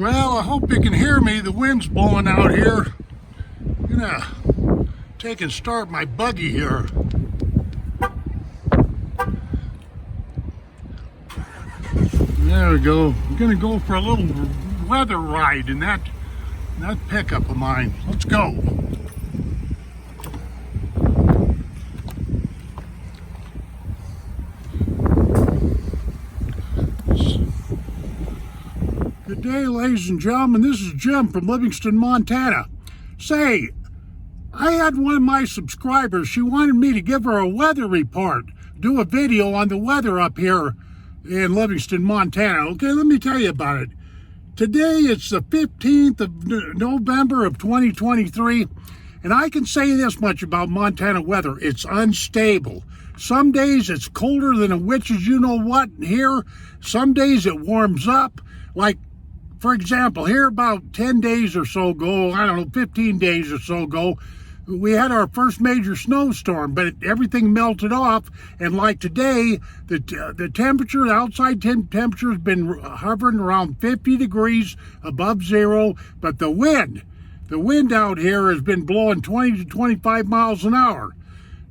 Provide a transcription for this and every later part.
Well, I hope you can hear me. The wind's blowing out here. I'm gonna take and start my buggy here. There we go. I'm gonna go for a little weather ride in that pickup of mine. Let's go. Good day, ladies and gentlemen. This is Jim from Livingston, Montana. Say, I had one of my subscribers. She wanted me to give her a weather report, do a video on the weather up here in Livingston, Montana. Okay, let me tell you about it. Today, it's the 15th of November of 2023, and I can say this much about Montana weather. It's unstable. Some days it's colder than a witch's you-know-what here. Some days it warms up. Like, for example, here about 10 days or so ago, 15 days or so ago, we had our first major snowstorm, but everything melted off. And like today, the temperature, the outside temperature has been hovering around 50 degrees above zero, but the wind out here has been blowing 20 to 25 miles an hour.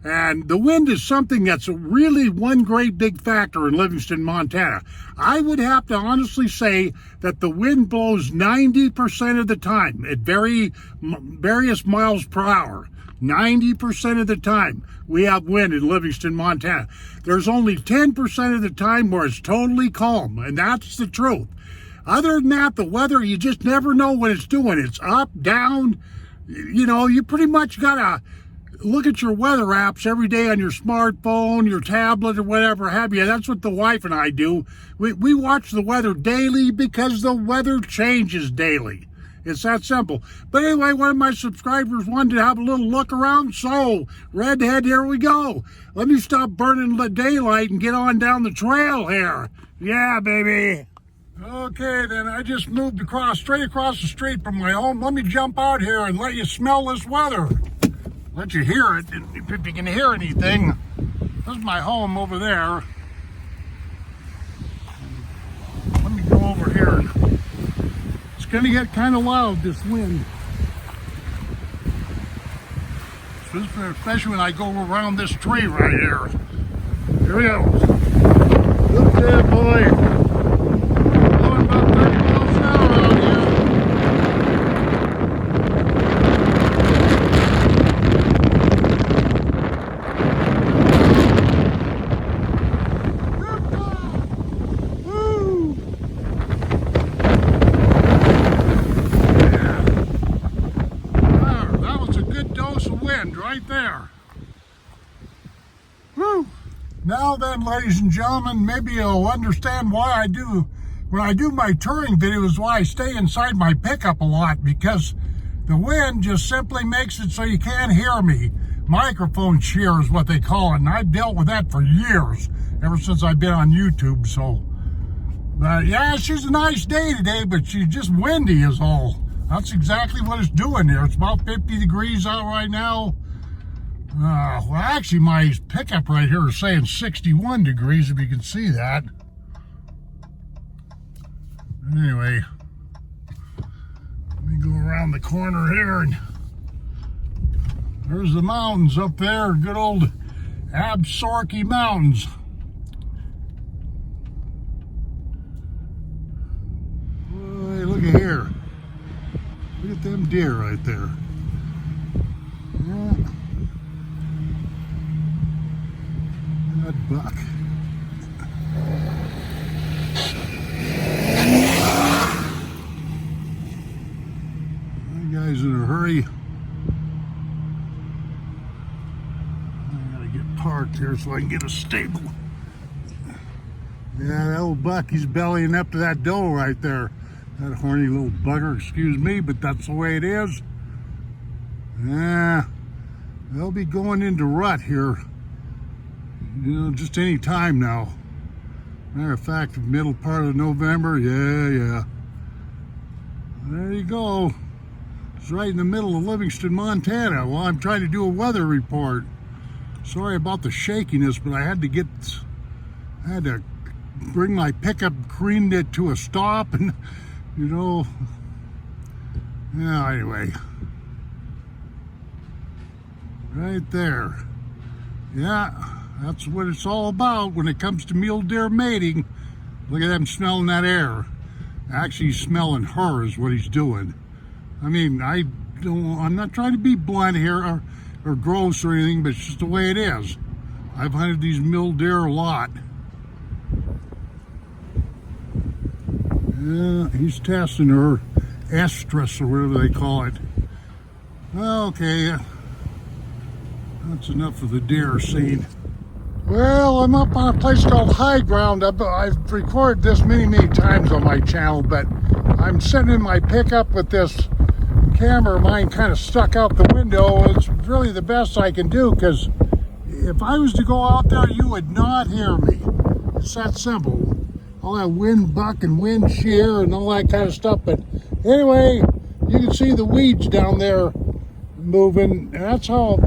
And the wind is something that's really one great big factor in Livingston, Montana. I would have to honestly say that the wind blows 90% of the time at various miles per hour. 90% of the time we have wind in Livingston, Montana. There's only 10% of the time where it's totally calm, and that's the truth. Other than that, the weather, you just never know what it's doing. It's up, down. You know, you pretty much gotta look at your weather apps every day on your smartphone, your tablet, or whatever have you. That's what the wife and I do. We watch the weather daily because the weather changes daily. It's that simple. But anyway, one of my subscribers wanted to have a little look around, so redhead, here we go. Let me stop burning the daylight and get on down the trail here. Yeah, baby. Okay, then I just moved straight across the street from my home. Let me jump out here and let you smell this weather. Let you hear it, if you can hear anything. This is my home over there. Let me go over here. It's gonna get kind of loud, this wind. Especially when I go around this tree right here. Here we go. Look there, boy. Going about 30 miles an hour out here. Right there. Whew. Now then, ladies and gentlemen, maybe you'll understand why when I do my touring videos, why I stay inside my pickup a lot, because the wind just simply makes it so you can't hear me. Microphone shear is what they call it, and I've dealt with that for years, ever since I've been on YouTube. So, yeah, she's a nice day today, but she's just windy is all. That's exactly what it's doing here. It's about 50 degrees out right now. Well, actually, my pickup right here is saying 61 degrees, if you can see that. Anyway, let me go around the corner here, and there's the mountains up there, good old Absaroka Mountains. Boy, look at here. Look at them deer right there. Yeah. That buck. That guy's in a hurry. I gotta get parked here so I can get a stable. Yeah, that old buck, he's bellying up to that doe right there. That horny little bugger, excuse me, but that's the way it is. Yeah, they'll be going into rut here, just any time now. Matter of fact, the middle part of November, yeah. There you go. It's right in the middle of Livingston, Montana. Well, I'm trying to do a weather report. Sorry about the shakiness, but I had to bring my pickup, creamed it to a stop, and you know. Yeah, anyway. Right there. Yeah, that's what it's all about when it comes to mule deer mating. Look at him smelling that air. Actually, he's smelling her is what he's doing. I mean, I'm not trying to be blunt here or gross or anything, but it's just the way it is. I've hunted these mule deer a lot. Yeah, he's testing her estrus or whatever they call it. Okay, that's enough of the deer scene. Well, I'm up on a place called High Ground. I've recorded this many times on my channel, but I'm sitting in my pickup with this camera of mine kind of stuck out the window. It's really the best I can do, because if I was to go out there, you would not hear me. It's that simple. All that wind buck and wind shear and all that kind of stuff. But anyway, you can see the weeds down there moving, and that's how.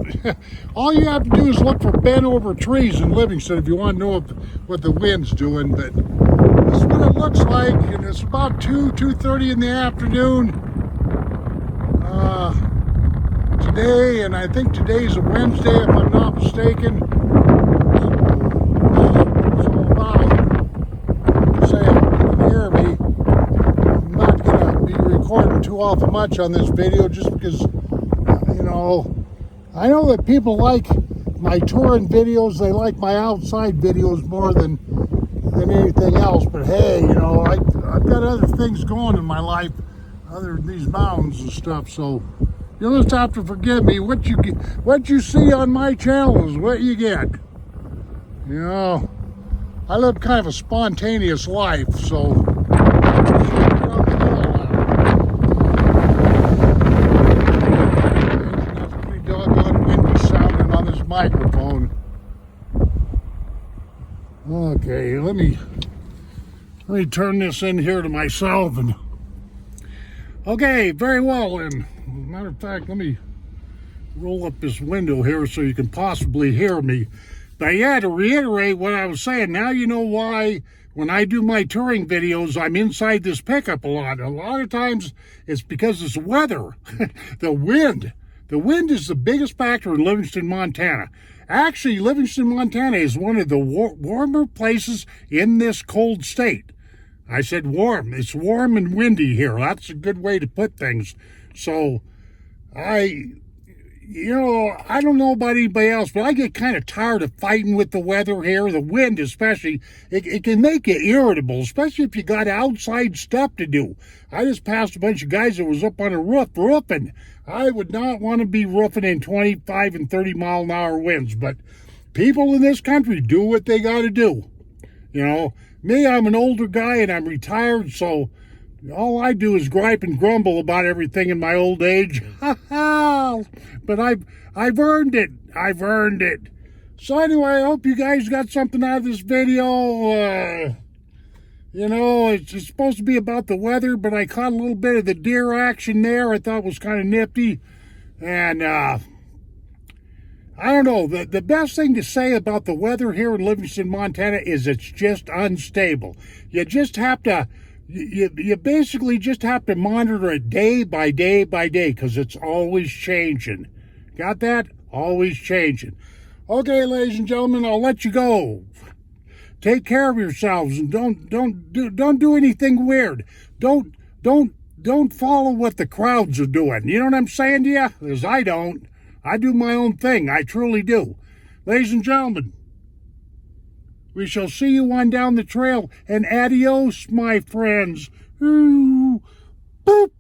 All you have to do is look for bent over trees in Livingston if you want to know what the wind's doing. But this is what it looks like, and it's about 2:30 in the afternoon today, and I think today's a Wednesday if I'm not mistaken. So about, say, you can hear me. I'm not gonna be recording too awful much on this video, just because, you know, I know that people like my touring videos. They like my outside videos more than anything else. But hey, you know, I've got other things going in my life other than these mountains and stuff. So you'll just have to forgive me. What you see on my channel is what you get. You know, I live kind of a spontaneous life, so. Microphone. Okay, let me turn this in here to myself. And okay, very well. And matter of fact, let me roll up this window here so you can possibly hear me. But yeah, to reiterate what I was saying, now you know why when I do my touring videos, I'm inside this pickup a lot. A lot of times it's because it's weather, the wind. The wind is the biggest factor in Livingston, Montana. Actually, Livingston, Montana is one of the warmer places in this cold state. I said warm. It's warm and windy here. That's a good way to put things. So, I don't know about anybody else, but I get kind of tired of fighting with the weather here. The wind especially, it can make you irritable, especially if you got outside stuff to do. I just passed a bunch of guys that was up on a roof roofing. I would not want to be roofing in 25 and 30 mile an hour winds, but people in this country do what they got to do. You know, me, I'm an older guy and I'm retired, so all I do is gripe and grumble about everything in my old age. But I've earned it. I've earned it. So anyway, I hope you guys got something out of this video. You know, it's supposed to be about the weather, but I caught a little bit of the deer action there. I thought was kind of nifty. And I don't know. The best thing to say about the weather here in Livingston, Montana is it's just unstable. You just have to... You basically just have to monitor it day by day by day, because it's always changing. Got that? Always changing. Okay, ladies and gentlemen, I'll let you go. Take care of yourselves and don't do anything weird. Don't follow what the crowds are doing. You know what I'm saying to you? Because I don't. I do my own thing. I truly do. Ladies and gentlemen, we shall see you on down the trail, and adios, my friends. Ooh, boop.